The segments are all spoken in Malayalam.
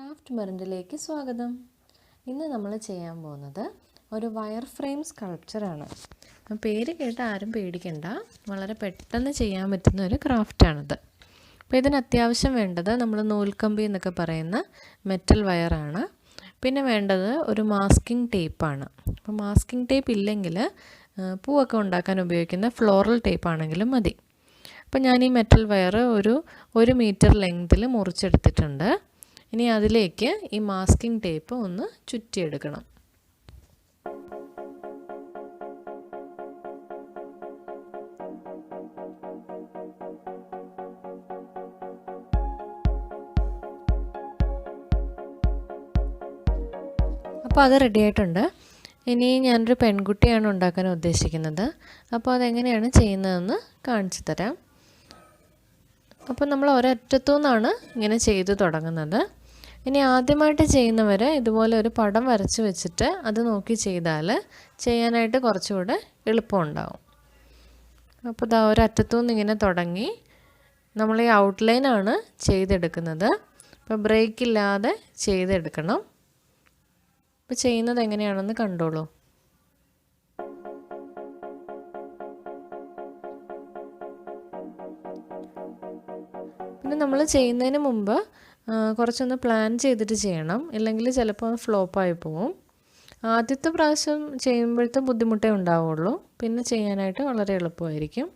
ക്രാഫ്റ്റ്മെറിന്റിലേക്ക് സ്വാഗതം. ഇന്ന് നമ്മൾ ചെയ്യാൻ പോകുന്നത് ഒരു വയർ ഫ്രെയിം സ്കൾപ്ചറാണ്. പേര് കേട്ട് ആരും പേടിക്കണ്ട, വളരെ പെട്ടെന്ന് ചെയ്യാൻ പറ്റുന്ന ഒരു ക്രാഫ്റ്റാണിത്. അപ്പോൾ ഇതിന് അത്യാവശ്യം വേണ്ടത് നമ്മൾ നൂൽക്കമ്പി എന്നൊക്കെ പറയുന്ന മെറ്റൽ വയറാണ്. പിന്നെ വേണ്ടത് ഒരു മാസ്കിംഗ് ടേപ്പാണ്. അപ്പോൾ മാസ്കിംഗ് ടേപ്പ് ഇല്ലെങ്കിൽ പൂവൊക്കെ ഉണ്ടാക്കാൻ ഉപയോഗിക്കുന്ന ഫ്ലോറൽ ടേപ്പ് ആണെങ്കിലും മതി. അപ്പോൾ ഞാൻ ഈ മെറ്റൽ വയർ ഒരു 1 മീറ്റർ ലെങ്തിൽ മുറിച്ചെടുത്തിട്ടുണ്ട്. ഇനി അതിലേക്ക് ഈ മാസ്കിംഗ് ടേപ്പ് ഒന്ന് ചുറ്റിയെടുക്കണം. അപ്പോൾ അത് റെഡി ആയിട്ടുണ്ട്. ഇനി ഞാനൊരു പെൺകുട്ടിയാണ് ഉണ്ടാക്കാൻ ഉദ്ദേശിക്കുന്നത്. അപ്പോൾ അതെങ്ങനെയാണ് ചെയ്യുന്നതെന്ന് കാണിച്ചു തരാം. അപ്പോൾ നമ്മൾ ഒരറ്റത്തു നിന്നാണ് ഇങ്ങനെ ചെയ്തു തുടങ്ങുന്നത്. ഇനി ആദ്യമായിട്ട് ചെയ്യുന്നവർ ഇതുപോലെ ഒരു പടം വരച്ച് വെച്ചിട്ട് അത് നോക്കി ചെയ്താൽ ചെയ്യാനായിട്ട് കുറച്ചുകൂടെ എളുപ്പമുണ്ടാവും. അപ്പോൾ ഇതാ ഒരറ്റത്തു നിന്ന് ഇങ്ങനെ തുടങ്ങി നമ്മൾ ഈ ഔട്ട്ലൈനാണ് ചെയ്തെടുക്കുന്നത്. അപ്പോൾ ബ്രേക്ക് ഇല്ലാതെ ചെയ്തെടുക്കണം. അപ്പോൾ ചെയ്യുന്നത് എങ്ങനെയാണെന്ന് കണ്ടോളൂ. പിന്നെ നമ്മൾ ചെയ്യുന്നതിന് മുമ്പ് കുറച്ചൊന്ന് പ്ലാൻ ചെയ്തിട്ട് ചെയ്യണം, ഇല്ലെങ്കിൽ ചിലപ്പോൾ ഫ്ലോപ്പായി പോവും. ആദ്യത്തെ പ്രാവശ്യം ചെയ്യുമ്പോഴത്തെ ബുദ്ധിമുട്ടേ ഉണ്ടാവുള്ളൂ, പിന്നെ ചെയ്യാനായിട്ട് വളരെ എളുപ്പമായിരിക്കും.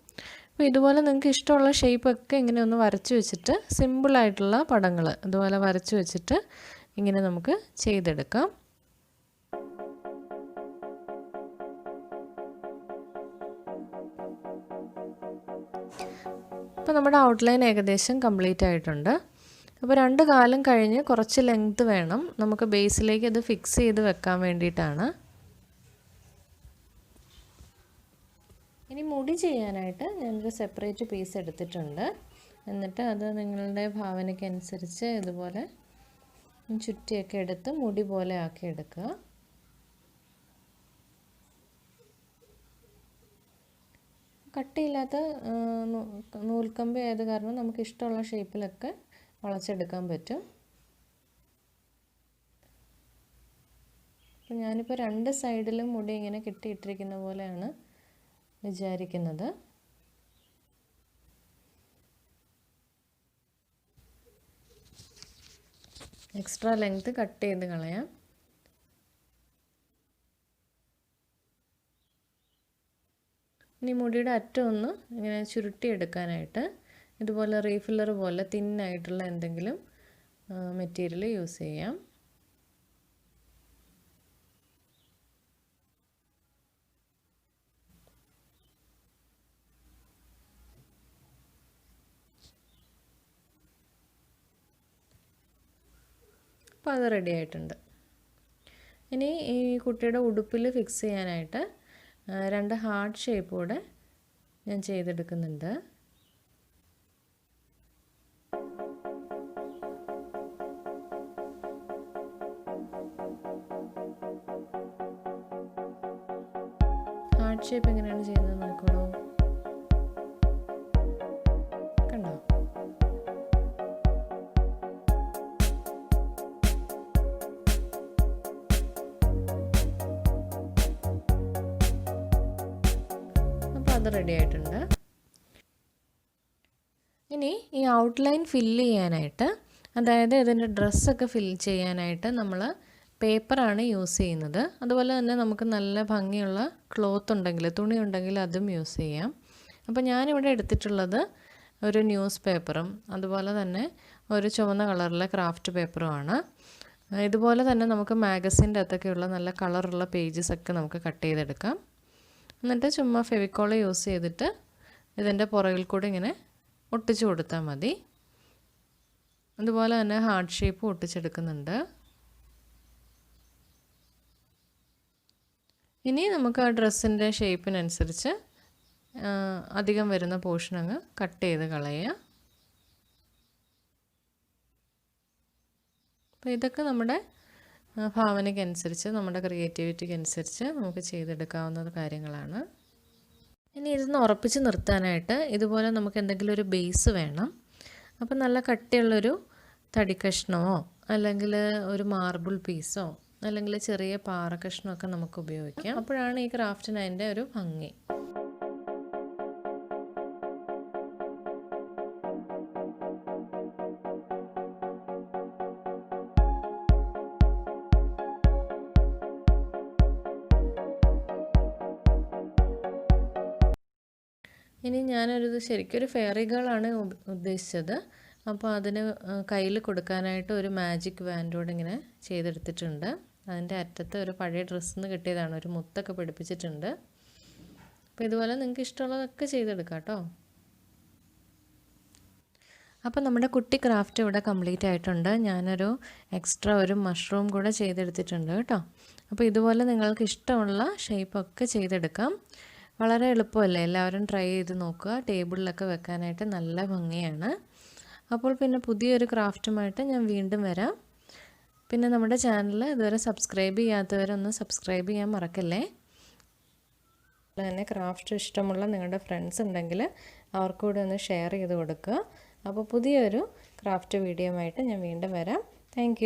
അപ്പോൾ ഇതുപോലെ നിങ്ങൾക്ക് ഇഷ്ടമുള്ള ഷേപ്പൊക്കെ ഇങ്ങനെ ഒന്ന് വരച്ച് വെച്ചിട്ട് സിമ്പിളായിട്ടുള്ള പടങ്ങൾ ഇതുപോലെ വരച്ച് വെച്ചിട്ട് ഇങ്ങനെ നമുക്ക് ചെയ്തെടുക്കാം. അപ്പോൾ നമ്മുടെ ഔട്ട്ലൈൻ ഏകദേശം കംപ്ലീറ്റ് ആയിട്ടുണ്ട്. അപ്പോൾ 2 കാലം കഴിഞ്ഞ് കുറച്ച് ലെങ്ത് വേണം നമുക്ക് ബേസിലേക്ക് അത് ഫിക്സ് ചെയ്ത് വെക്കാൻ വേണ്ടിയിട്ടാണ്. ഇനി മുടി ചെയ്യാനായിട്ട് ഞാനൊരു സെപ്പറേറ്റ് പീസ് എടുത്തിട്ടുണ്ട്. എന്നിട്ട് അത് നിങ്ങളുടെ ഭാവനയ്ക്കനുസരിച്ച് ഇതുപോലെ ചുറ്റിയൊക്കെ എടുത്ത് മുടി പോലെ ആക്കി എടുക്കുക. കട്ടിയില്ലാത്ത നൂൽക്കമ്പി ആയത് കാരണം നമുക്ക് ഇഷ്ടമുള്ള ഷേപ്പിലൊക്കെ വളച്ചെടുക്കാൻ പറ്റും. അപ്പോൾ ഞാനിപ്പോൾ 2 സൈഡിലും മുടി ഇങ്ങനെ കെട്ടിയിട്ടിരിക്കുന്ന പോലെയാണ് വിചാരിക്കുന്നത്. എക്സ്ട്രാ ലെങ്ത് കട്ട് ചെയ്ത് കളയാം. ഇനി മുടിയുടെ അറ്റം ഒന്ന് ഇങ്ങനെ ചുരുട്ടിയെടുക്കാനായിട്ട് ഇതുപോലെ റീഫില്ലർ പോലെ തിന്നായിട്ടുള്ള എന്തെങ്കിലും മെറ്റീരിയൽ യൂസ് ചെയ്യാം. അപ്പോൾ അത് റെഡി ആയിട്ടുണ്ട്. ഇനി ഈ കുട്ടിയുടെ ഉടുപ്പിൽ ഫിക്സ് ചെയ്യാനായിട്ട് 2 ഹാർട്ട് ഷേപ്പ് കൂടെ ഞാൻ ചെയ്തെടുക്കുന്നുണ്ട്. ഹാർട്ട് ഷേപ്പ് എങ്ങനെയാണ് ചെയ്യുന്നത് നോക്കണോ? കണ്ടോ? അപ്പോൾ അത് റെഡി ആയിട്ടുണ്ട്. ഇനി ഈ ഔട്ട്ലൈൻ ഫില്ല് ചെയ്യാനായിട്ട്, അതായത് ഇതിൻ്റെ ഡ്രസ്സൊക്കെ ഫില്ല് ചെയ്യാനായിട്ട് നമ്മൾ പേപ്പറാണ് യൂസ് ചെയ്യുന്നത്. അതുപോലെ തന്നെ നമുക്ക് നല്ല ഭംഗിയുള്ള ക്ലോത്ത് ഉണ്ടെങ്കിൽ, തുണി ഉണ്ടെങ്കിൽ അതും യൂസ് ചെയ്യാം. അപ്പോൾ ഞാനിവിടെ എടുത്തിട്ടുള്ളത് ഒരു ന്യൂസ് പേപ്പറും അതുപോലെ തന്നെ ഒരു ചുവന്ന കളറിലെ ക്രാഫ്റ്റ് പേപ്പറുമാണ്. ഇതുപോലെ തന്നെ നമുക്ക് മാഗസിൻ്റെ അകത്തൊക്കെയുള്ള നല്ല കളറുള്ള പേജസൊക്കെ നമുക്ക് കട്ട് ചെയ്തെടുക്കാം. എന്നിട്ട് ചുമ്മാ ഫെവിക്കോൾ യൂസ് ചെയ്തിട്ട് ഇതിൻ്റെ പുറകിൽ കൂടെ ഇങ്ങനെ ഒട്ടിച്ചു കൊടുത്താൽ മതി. അതുപോലെ തന്നെ ഹാർട്ട് ഷേപ്പ് ഒട്ടിച്ചെടുക്കുന്നുണ്ട്. ഇനി നമുക്ക് ആ ഡ്രസ്സിൻ്റെ ഷേപ്പിനനുസരിച്ച് അധികം വരുന്ന പോർഷൻ അങ്ങ് കട്ട് ചെയ്ത് കളയുക. അപ്പോൾ ഇതൊക്കെ നമ്മുടെ ഭാവനയ്ക്കനുസരിച്ച്, നമ്മുടെ ക്രിയേറ്റിവിറ്റിക്ക് അനുസരിച്ച് നമുക്ക് ചെയ്തെടുക്കാവുന്ന കാര്യങ്ങളാണ്. ഇനി ഇതൊന്ന് ഉറപ്പിച്ച് നിർത്താനായിട്ട് ഇതുപോലെ നമുക്ക് എന്തെങ്കിലും ഒരു ബേസ് വേണം. അപ്പോൾ നല്ല കട്ടിയുള്ളൊരു തടി കഷ്ണമോ അല്ലെങ്കിൽ ഒരു മാർബിൾ പീസോ അല്ലെങ്കിൽ ചെറിയ പാറ കഷ്ണമൊക്കെ നമുക്ക് ഉപയോഗിക്കാം. അപ്പോഴാണ് ഈ ക്രാഫ്റ്റിന് അതിൻ്റെ ഒരു ഭംഗി. ഇനി ശരിക്കൊരു ഫെയറി ഗേളാണ് ഉദ്ദേശിച്ചത്. അപ്പോൾ അതിന് കയ്യിൽ കൊടുക്കാനായിട്ട് ഒരു മാജിക് ബാൻഡോട് ഇങ്ങനെ ചെയ്തെടുത്തിട്ടുണ്ട്. അതിൻ്റെ അറ്റത്ത് ഒരു പഴയ ഡ്രസ്സിൽ നിന്ന് കിട്ടിയതാണ്, ഒരു മുത്തൊക്കെ പിടിപ്പിച്ചിട്ടുണ്ട്. അപ്പോൾ ഇതുപോലെ നിങ്ങൾക്ക് ഇഷ്ടമുള്ളതൊക്കെ ചെയ്തെടുക്കാം കേട്ടോ. അപ്പോൾ നമ്മുടെ കുട്ടി ക്രാഫ്റ്റ് ഇവിടെ കംപ്ലീറ്റ് ആയിട്ടുണ്ട്. ഞാനൊരു എക്സ്ട്രാ ഒരു മഷ്റൂം കൂടെ ചെയ്തെടുത്തിട്ടുണ്ട് കേട്ടോ. അപ്പോൾ ഇതുപോലെ നിങ്ങൾക്ക് ഇഷ്ടമുള്ള ഷേപ്പൊക്കെ ചെയ്തെടുക്കാം. വളരെ എളുപ്പമല്ലേ, എല്ലാവരും ട്രൈ ചെയ്ത് നോക്കുക. ടേബിളിലൊക്കെ വെക്കാനായിട്ട് നല്ല ഭംഗിയാണ്. അപ്പോൾ പിന്നെ പുതിയൊരു ക്രാഫ്റ്റുമായിട്ട് ഞാൻ വീണ്ടും വരാം. പിന്നെ നമ്മുടെ ചാനൽ ഇതുവരെ സബ്സ്ക്രൈബ് ചെയ്യാത്തവരൊന്ന് സബ്സ്ക്രൈബ് ചെയ്യാൻ മറക്കല്ലേ. തന്നെ ക്രാഫ്റ്റ് ഇഷ്ടമുള്ള നിങ്ങളുടെ ഫ്രണ്ട്സ് ഉണ്ടെങ്കിൽ അവർക്കൂടെ ഒന്ന് ഷെയർ ചെയ്ത് കൊടുക്കുക. അപ്പോൾ പുതിയൊരു ക്രാഫ്റ്റ് വീഡിയോ ആയിട്ട് ഞാൻ വീണ്ടും വരാം. താങ്ക്